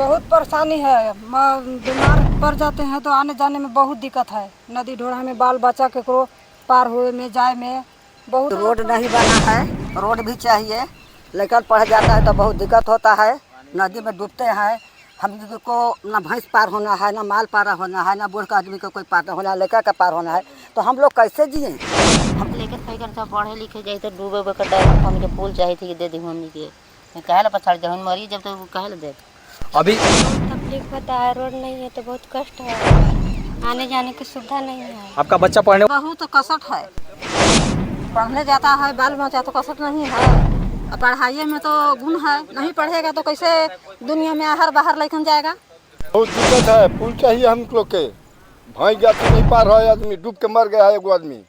बहुत परेशानी है। बीमार पड़ जाते हैं तो आने जाने में बहुत दिक्कत है। नदी ढोड़ा में बाल बच्चा केकरो पार हुए में जाए में बहुत। रोड नहीं बना है, रोड भी चाहिए। लेकर पढ़ जाता है तो बहुत दिक्कत होता है। नदी में डूबते हैं। हम को ना भैंस पार होना है, ना माल पार होना है, ना बूढ़ का आदमी को कोई पार होना है, लड़का का पार होना है। तो हम लोग कैसे जिए? हम लेकर पैकर सब पढ़े लिखे जाए तो डूबे बकर डर हमके पुल चाहिए थी कि दे दी हमनी के कहे ला पछाड़ जब हम मरी जब तो कहे ला दे। अभी तकलीफ होता है, रोड नहीं है तो बहुत कष्ट है, आने जाने की सुविधा नहीं है। आपका बच्चा पढ़ने बहुत कसट है। पढ़ने जाता है बाल बच्चा तो कसट नहीं है। पढ़ाई में तो गुण है, नहीं पढ़ेगा तो कैसे दुनिया में आहर बाहर लेकर जाएगा। बहुत दिक्कत है। पुल चाहिए हम लोग के। भाई गया तो नहीं पार है, आदमी डूब के मर गया है एगो आदमी।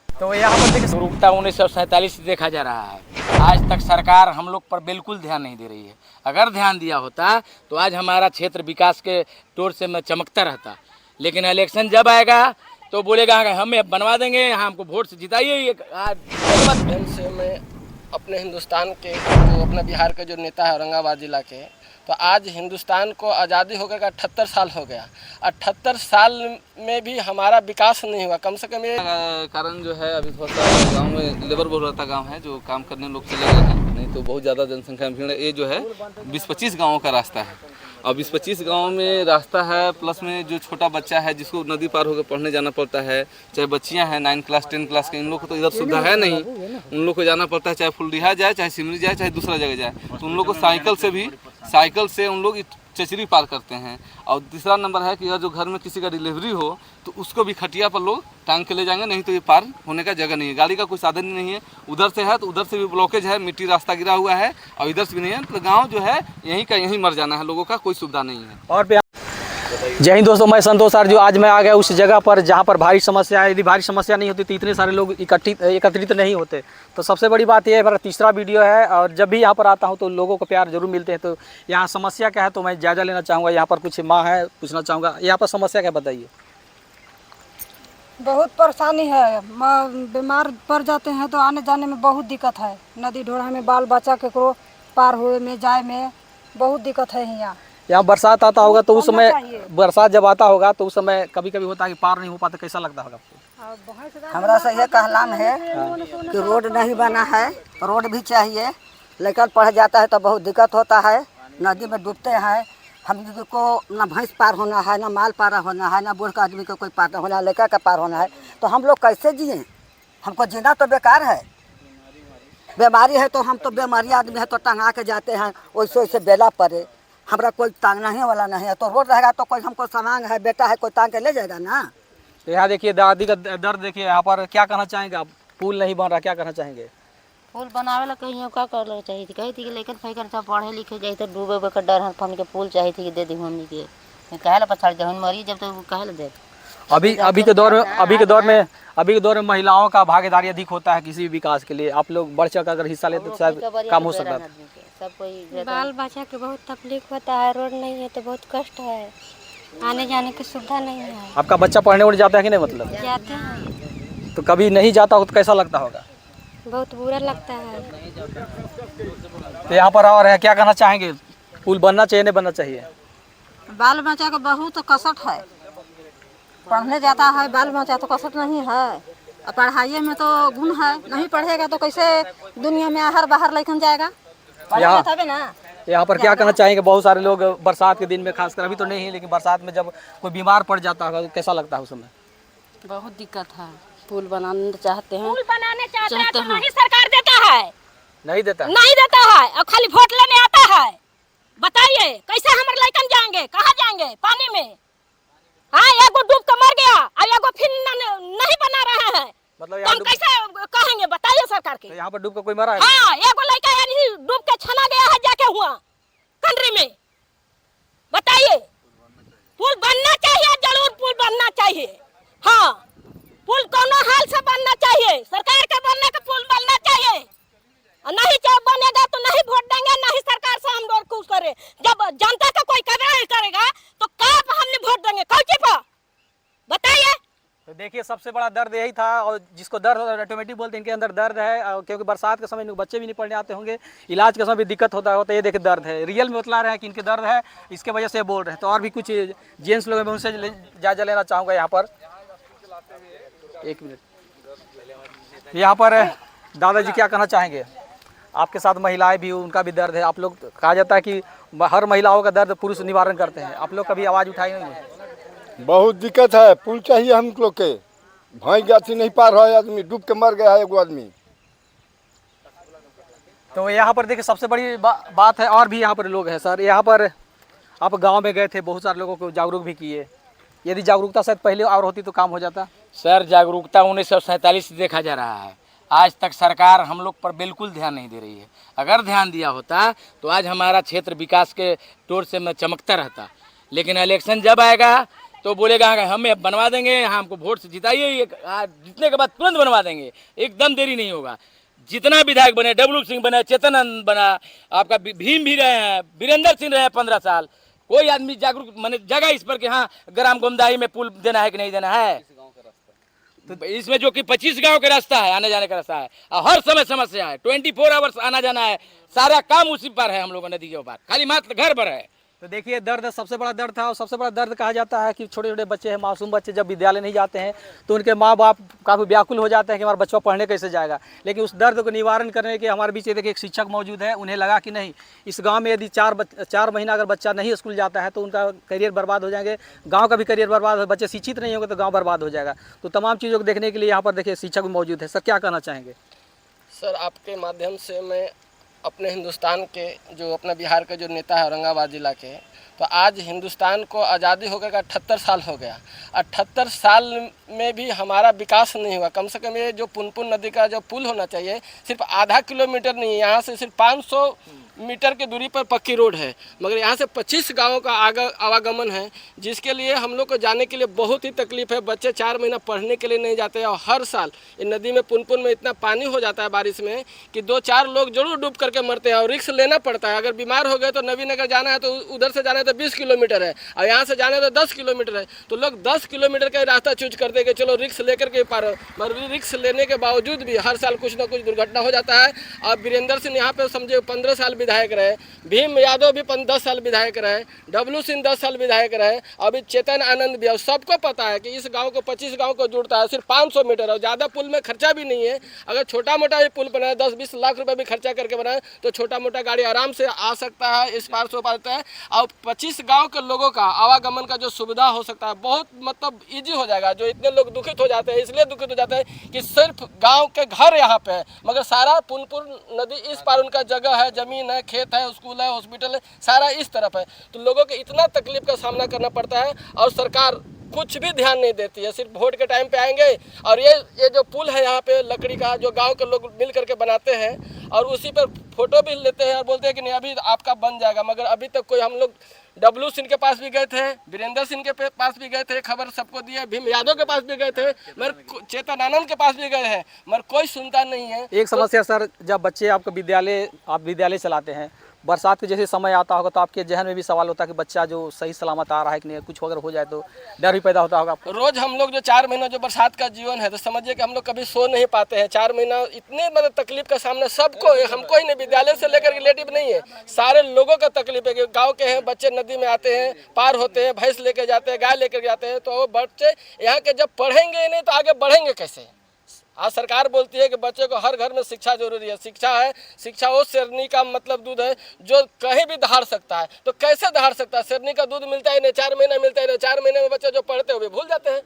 तो यहाँ पर देखिए शुरुता 1947 से देखा जा रहा है। आज तक सरकार हम लोग पर बिल्कुल ध्यान नहीं दे रही है। अगर ध्यान दिया होता तो आज हमारा क्षेत्र विकास के तौर से मैं चमकता रहता। लेकिन इलेक्शन जब आएगा तो बोलेगा हम बनवा देंगे, यहाँ हमको वोट से जिताइए। से मैं अपने हिंदुस्तान के जो अपना बिहार के जो नेता है औरंगाबाद जिला के, तो आज हिंदुस्तान को आज़ादी हो गया 78 साल हो गया। 78 साल में भी हमारा विकास नहीं हुआ। कम से कम ये कारण जो है अभी थोड़ा सा गांव में लेबर बहुलता गांव है, जो काम करने लोग चले गए हैं, नहीं तो बहुत ज़्यादा जनसंख्या में भीड़ है। ये जो है 20-25 गाँवों का रास्ता है और 20-25 गाँव में रास्ता है। प्लस में जो छोटा बच्चा है जिसको नदी पार होकर पढ़ने जाना पड़ता है, चाहे बच्चियां हैं 9 क्लास 10 क्लास के, इन लोग को तो इधर सुविधा है नहीं। उन लोग को जाना पड़ता है, चाहे फुलडिहा जाए, चाहे सिमरी जाए, चाहे दूसरा जगह जाए, तो उन लोग को साइकिल से उन लोग चचरी पार करते हैं। और तीसरा नंबर है कि अगर जो घर में किसी का डिलीवरी हो तो उसको भी खटिया पर लोग टांग के ले जाएंगे, नहीं तो ये पार होने का जगह नहीं है। गाड़ी का कोई साधन ही नहीं है। उधर से है तो उधर से भी ब्लॉकेज है, मिट्टी रास्ता गिरा हुआ है, और इधर से भी नहीं है। तो गांव जो है यहीं का यहीं मर जाना है, लोगों का कोई सुविधा नहीं है। और जय हिंद दोस्तों, मैं संतोष सर जो आज मैं आ गया उस जगह पर जहाँ पर भारी समस्या है। यदि भारी समस्या नहीं होती तो इतने सारे लोग एकत्रित नहीं होते। तो सबसे बड़ी बात यह है, मेरा तीसरा वीडियो है और जब भी यहाँ पर आता हूँ तो लोगों को प्यार जरूर मिलते हैं। तो यहाँ समस्या क्या है तो मैं जायजा लेना चाहूँगा। यहाँ पर कुछ माँ है, पूछना चाहूँगा यहाँ पर समस्या क्या बताइए। बहुत परेशानी है। बीमार पड़ जाते हैं तो आने जाने में बहुत दिक्कत है। नदी ढोड़ा में बाल बच्चा केकरो पार हुए में जाए में बहुत दिक्कत है। यहाँ बरसात आता होगा तो उस समय बरसात जब आता होगा तो उस समय कभी कभी होता है कि पार नहीं हो पाता, कैसा लगता होगा आपको? हमरा से यह कहलाम है कि रोड नहीं बना है, रोड भी चाहिए। लेकर पढ़ जाता है तो बहुत दिक्कत होता है। नदी में डूबते हैं। हम को ना भैंस पार होना है, ना माल पार होना है, ना बूढ़ का आदमी को कोई पार होना है, लड़का का पार होना है। तो हम लोग कैसे जिए? हमको जीना तो बेकार है। बीमारी है तो हम तो बीमारी आदमी है तो टंगा के जाते हैं, वैसे वैसे बेला पड़े। हमारा कोई टांगने वाला नहीं है। तो रोड रहेगा तो कोई हमको सामान है, बेटा है, कोई टांग के ले जाएगा ना। तो यहाँ देखिए दादी का दर्द देखिए। यहाँ पर क्या कहना चाहेंगे आप? पुल नहीं बन रहा, क्या कहना चाहेंगे? पुल बनावे ला कहीं का कर चाहिए थी, कही थी कि लेकर पैकर सब पढ़े लिखे जाए तो डूबे बकर डर हमके पुल चाहिए थी कि दे दी हमनी के कहे ला पछाड़ जब हम मरी जब तो कहे ला दे। अभी के दौर में महिलाओं का भागीदारी अधिक होता है किसी भी विकास के लिए। आप लोग बढ़ चढ़ अगर हिस्सा लेते तो शायद काम हो सकता है। सब कोई बाल बच्चा के बहुत तकलीफ होता है, रोड नहीं है तो बहुत कष्ट है, आने जाने की सुविधा नहीं है। आपका बच्चा पढ़ने उड़ जाता है कि नहीं? मतलब जाते हैं तो कभी नहीं जाता हो तो कैसा लगता होगा? बहुत बुरा लगता है। तो यहाँ पर और है, क्या कहना चाहेंगे? पुल बनना चाहिए नहीं बनना चाहिए? बाल बच्चा का बहुत कसट है। पढ़ने जाता है बाल बच्चा तो कसट नहीं है। पढ़ाई में तो गुण है, नहीं पढ़ेगा तो कैसे दुनिया में आहर बाहर लेकर जाएगा। यहाँ पर क्या कहना चाहेंगे? बहुत सारे लोग बरसात के दिन में, खासकर अभी तो नहीं है लेकिन बरसात में जब कोई बीमार पड़ जाता है तो कैसा लगता है उस समय? बहुत दिक्कत है। पुल बनाना चाहते हैं, पुल बनाने चाहते हैं तो नहीं सरकार देता है, नहीं देता है और खाली वोट लेने आता है। बताइए कैसे हमारे लड़कन जाएंगे, कहाँ जाएंगे पानी में? हाँ, एगो डूब कर मर गया और एगो फिर नहीं बना रहे हैं। मतलब हम कैसे कहेंगे? बताइए सरकार के। तो यहाँ पर डूब कर कोई मरा है? हाँ, एगो लड़का यानी डूब के छना गया है जाके हुआ कंट्री में। बताइए, पुल बनना चाहिए, जरूर पुल बनना चाहिए। हाँ, पुल कोनो हाल से बनना चाहिए, सरकार के बनने का पुल बनना चाहिए। नहीं जब बनेगा तो नहीं वोट देंगे, नहीं सरकार से हम लोग कुछ करे। जब जनता का कोई कदर नहीं करेगा तो कब हमने वोट देंगे? कौन ची पर बताइए। तो देखिए, सब सबसे बड़ा दर्द यही था, और जिसको दर्द ऑटोमेटिक बोलते हैं, इनके अंदर दर्द है, क्योंकि बरसात के समय बच्चे भी नहीं पढ़ने आते होंगे, इलाज के समय भी दिक्कत होता है। ये देखिए दर्द है, रियल में बतला रहे हैं कि इनके दर्द है, इसके वजह से बोल रहे हैं। तो और भी कुछ जेंट्स लोग हैं, मैं उनसे जायजा लेना चाहूँगा। यहाँ पर 1 मिनट, यहाँ पर दादाजी क्या कहना चाहेंगे? आपके साथ महिलाएं भी, उनका भी दर्द है। आप लोग, कहा जाता है कि हर महिलाओं का दर्द पुरुष निवारण करते हैं, आप लोग कभी आवाज़ उठाई नहीं है? बहुत दिक्कत है, पुल चाहिए हम लोग के। भाई गाछी नहीं पार है, आदमी डूब के मर गया है एगो आदमी। तो यहाँ पर देखिए सबसे बड़ी बात है, और भी यहाँ पर लोग हैं सर। यहाँ पर आप गांव में गए थे, बहुत सारे लोगों को जागरूक भी किए। यदि जागरूकता शायद पहले और होती तो काम हो जाता। सर जागरूकता 1947 से देखा जा रहा है, आज तक सरकार हम लोग पर बिल्कुल ध्यान नहीं दे रही है। अगर ध्यान दिया होता तो आज हमारा क्षेत्र विकास के तौर से मैं चमकता रहता। लेकिन इलेक्शन जब आएगा तो बोलेगा हमें बनवा देंगे, हमको वोट से जिताइए, जीतने के बाद तुरंत बनवा देंगे, एकदम देरी नहीं होगा। जितना विधायक बने, डब्लू सिंह बने, चेतन आनंद बना, आपका भीम भी रहे हैं, वीरेंद्र सिंह रहे हैं 15 साल, कोई आदमी जागरूक मैंने जगह इस पर कि हाँ ग्राम गोमदाही में पुल देना है कि नहीं देना है। तो इसमें जो कि 25 गांव का रास्ता है, आने जाने का रास्ता है, और हर समय समस्या है, 24 आवर्स आना जाना है, सारा काम उसी पर है, हम लोग नदी के ऊपर, खाली मात्र घर पर है। तो देखिए दर्द सबसे बड़ा दर्द था, और सबसे बड़ा दर्द कहा जाता है कि छोटे छोटे बच्चे हैं, मासूम बच्चे जब विद्यालय नहीं जाते हैं तो उनके माँ बाप काफ़ी व्याकुल हो जाते हैं कि हमारा बच्चा पढ़ने कैसे जाएगा। लेकिन उस दर्द को निवारण करने के हमारे बीच देखिए एक शिक्षक मौजूद है। उन्हें लगा कि नहीं, इस गांव में यदि 4 महीना अगर बच्चा नहीं स्कूल जाता है तो उनका करियर बर्बाद हो जाएंगे, गाँव का भी करियर बर्बाद हो, बच्चे शिक्षित नहीं होंगे तो गाँव बर्बाद हो जाएगा। तो तमाम चीज़ों को देखने के लिए यहाँ पर देखिए शिक्षक मौजूद है। सर क्या कहना चाहेंगे? सर आपके माध्यम से मैं अपने हिंदुस्तान के, जो अपना बिहार के जो नेता है औरंगाबाद ज़िला के, तो आज हिंदुस्तान को आज़ादी हो गया 78 साल हो गया। 78 साल में भी हमारा विकास नहीं हुआ। कम से कम ये जो पुनपुन नदी का जो पुल होना चाहिए, सिर्फ आधा किलोमीटर नहीं है, यहाँ से सिर्फ 500 मीटर की दूरी पर पक्की रोड है, मगर यहाँ से 25 गाँव का आवागमन है, जिसके लिए हम लोग को जाने के लिए बहुत ही तकलीफ है। बच्चे 4 महीना पढ़ने के लिए नहीं जाते हैं, और हर साल इन नदी में पुनपुन में इतना पानी हो जाता है बारिश में कि 2-4 लोग जरूर डूब करके मरते हैं, और रिस्क लेना पड़ता है। अगर बीमार हो गए तो नवीनगर जाना है तो उधर से जाना है तो 20 किलोमीटर है, और यहाँ से जाना है तो 10 किलोमीटर है, तो लोग 10 किलोमीटर का रास्ता चूज कर देंगे, चलो रिस्क लेकर के पार। मगर रिस्क लेने के बावजूद भी हर साल कुछ ना कुछ दुर्घटना हो जाता है। और वीरेंद्र सिंह यहाँ पे समझे 15 साल विधायक रहे, भीम यादव भी 10 साल विधायक रहे, डब्लू सिंह 10 साल विधायक रहे, अभी चेतन आनंद भी। और सबको पता है कि इस गांव को 25 गांव को जुड़ता है, सिर्फ 500 मीटर, और ज़्यादा पुल में खर्चा भी नहीं है। अगर छोटा मोटा भी पुल बनाए, 10-20 लाख रुपए भी खर्चा करके बनाए, तो छोटा मोटा गाड़ी आराम से आ सकता है, इस पार से पाता है। और 25 गाँव के लोगों का आवागमन का जो सुविधा हो सकता है, बहुत मतलब ईजी हो जाएगा। जो इतने लोग दुखित हो जाते हैं, इसलिए दुखित हो जाते हैं कि सिर्फ गाँव के घर यहाँ पे है, मगर सारा पुनपुन नदी इस पार उनका जगह है, जमीन है, खेत है, स्कूल है, हॉस्पिटल है, सारा इस तरफ है। तो लोगों को इतना तकलीफ का सामना करना पड़ता है, और सरकार कुछ भी ध्यान नहीं देती है। सिर्फ वोट के टाइम पे आएंगे, और ये जो पुल है यहाँ पे लकड़ी का, जो गांव के लोग मिल करके बनाते हैं, और उसी पर फोटो भी लेते हैं और बोलते हैं कि नहीं अभी आपका बन जाएगा। मगर अभी तक कोई, हम लोग डब्लू सिंह के पास भी गए थे, वीरेंद्र सिंह के पास भी गए थे, खबर सबको दी है, भीम यादव के पास भी गए थे, मगर चेतन आनंद के पास भी गए हैं, मगर कोई सुनता नहीं है। एक समस्या सर, जब बच्चे आप विद्यालय चलाते हैं, बरसात के जैसे समय आता होगा तो आपके जहन में भी सवाल होता है कि बच्चा जो सही सलामत आ रहा है कि नहीं, कुछ अगर हो जाए तो डर भी पैदा होता होगा आपको। रोज हम लोग जो 4 महीना जो बरसात का जीवन है, तो समझिए कि हम लोग कभी सो नहीं पाते हैं। 4 महीना इतने मतलब तकलीफ का सामना सबको, हमको ही नहीं, विद्यालय से लेकर रिलेटिव नहीं है, सारे लोगों का तकलीफ है। कि गाँव के हैं बच्चे नदी में आते हैं, पार होते हैं, भैंस लेके जाते हैं, गाय लेकर जाते हैं, तो वो बच्चे यहाँ के जब पढ़ेंगे नहीं तो आगे बढ़ेंगे कैसे? आज सरकार बोलती है कि बच्चे को हर घर में शिक्षा जरूरी है। शिक्षा है, शिक्षा वो शेरनी का मतलब दूध है जो कहीं भी दहाड़ सकता है। तो कैसे दहाड़ सकता है? शेरनी का दूध मिलता ही नहीं, 4 महीना मिलता ही नहीं, 4 महीने में बच्चे जो पढ़ते हुए भूल जाते हैं।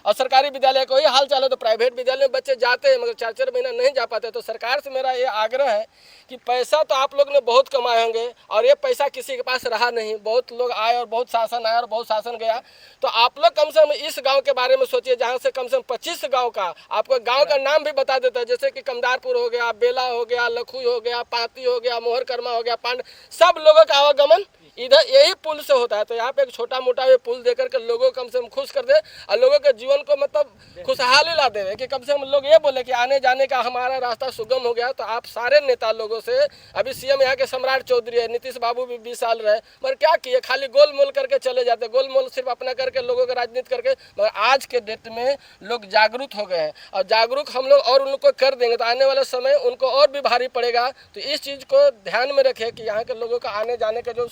और सरकारी विद्यालय को ही हाल चाल है, तो प्राइवेट विद्यालय में बच्चे जाते हैं मगर 4-4 महीना नहीं जा पाते। तो सरकार से मेरा ये आग्रह है कि पैसा तो आप लोग ने बहुत कमाए होंगे, और ये पैसा किसी के पास रहा नहीं, बहुत लोग आए और बहुत शासन आया और बहुत शासन गया। तो आप लोग कम से कम इस गांव के बारे में सोचिए, जहां से कम 25 गांव का आपको गांव का नाम भी बता देता है, जैसे कि कमदारपुर हो गया, बेला हो गया, लखुई हो गया, पाती हो गया, मोहरकर्मा हो गया, पांड, सब लोगों का आवागमन इधर यही पुल से होता है। तो यहाँ पे एक छोटा मोटा ये पुल देकर के लोगों को कम से कम खुश कर दे और लोगों के जीवन को मतलब खुशहाली ला दे कि कम से कम लोग ये बोले कि आने जाने का हमारा रास्ता सुगम हो गया। तो आप सारे नेता लोगों से, अभी सीएम यहाँ के सम्राट चौधरी है, नीतीश बाबू भी 20 साल रहे, मगर क्या किए, खाली गोल मोल करके चले जाते, गोल मोल सिर्फ अपना करके लोगों का राजनीति करके। मगर आज के डेट में लोग जागरूक हो गए हैं और जागरूक हम लोग और उनको कर देंगे तो आने वाले समय उनको और भी भारी पड़ेगा। तो इस चीज़ को ध्यान में रखें कि यहाँ के लोगों का आने जाने का जो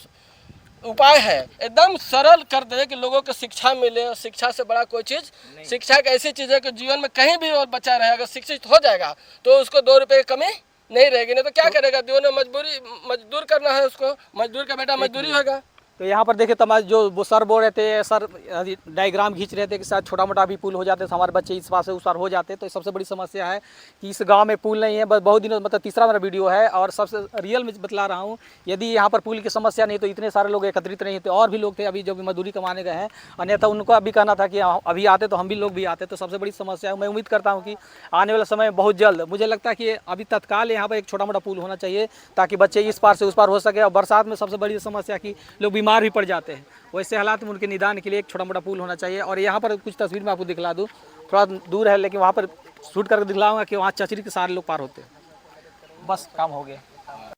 उपाय है एकदम सरल कर दे कि लोगों को शिक्षा मिले। और शिक्षा से बड़ा कोई चीज़, शिक्षा एक ऐसी चीज़ है कि जीवन में कहीं भी और बच्चा रहेगा, शिक्षित हो जाएगा तो उसको 2 रुपये की कमी नहीं रहेगी। नहीं तो क्या करेगा, जीवन में मजदूर करना है उसको, मजदूर का बेटा मजदूरी होगा। तो यहाँ पर देखिए तमाम जो वो सर बोल रहे थे, सर डायग्राम खींच रहे थे कि शायद छोटा मोटा भी पुल हो जाते तो हमारे बच्चे इस पार से उस पार हो जाते। तो सबसे बड़ी समस्या है कि इस गांव में पुल नहीं है। बस बहुत दिनों मतलब तीसरा मेरा वीडियो है और सबसे रियल में बतला रहा हूँ। यदि यहाँ पर पुल की समस्या नहीं तो इतने सारे लोग एकत्रित नहीं थे, और भी लोग थे अभी जो भी मजदूरी कमाने गए हैं, अन्यथा उनको अभी कहना था कि अभी आते तो हम भी लोग भी आते। तो सबसे बड़ी समस्या है। मैं उम्मीद करता हूँ कि आने वाले समय में बहुत जल्द, मुझे लगता है कि अभी तत्काल यहाँ पर एक छोटा मोटा पुल होना चाहिए ताकि बच्चे इस पार से उस पार हो सके। और बरसात में सबसे बड़ी समस्या कि लोग बीमार भी पड़ जाते हैं, वैसे हालात में उनके निदान के लिए एक छोटा मोटा पुल होना चाहिए। और यहाँ पर कुछ तस्वीर मैं आपको दिखला दूँ, थोड़ा दूर है लेकिन वहाँ पर शूट करके दिखलाऊंगा कि वहाँ चचरी के सारे लोग पार होते हैं। बस काम हो गया।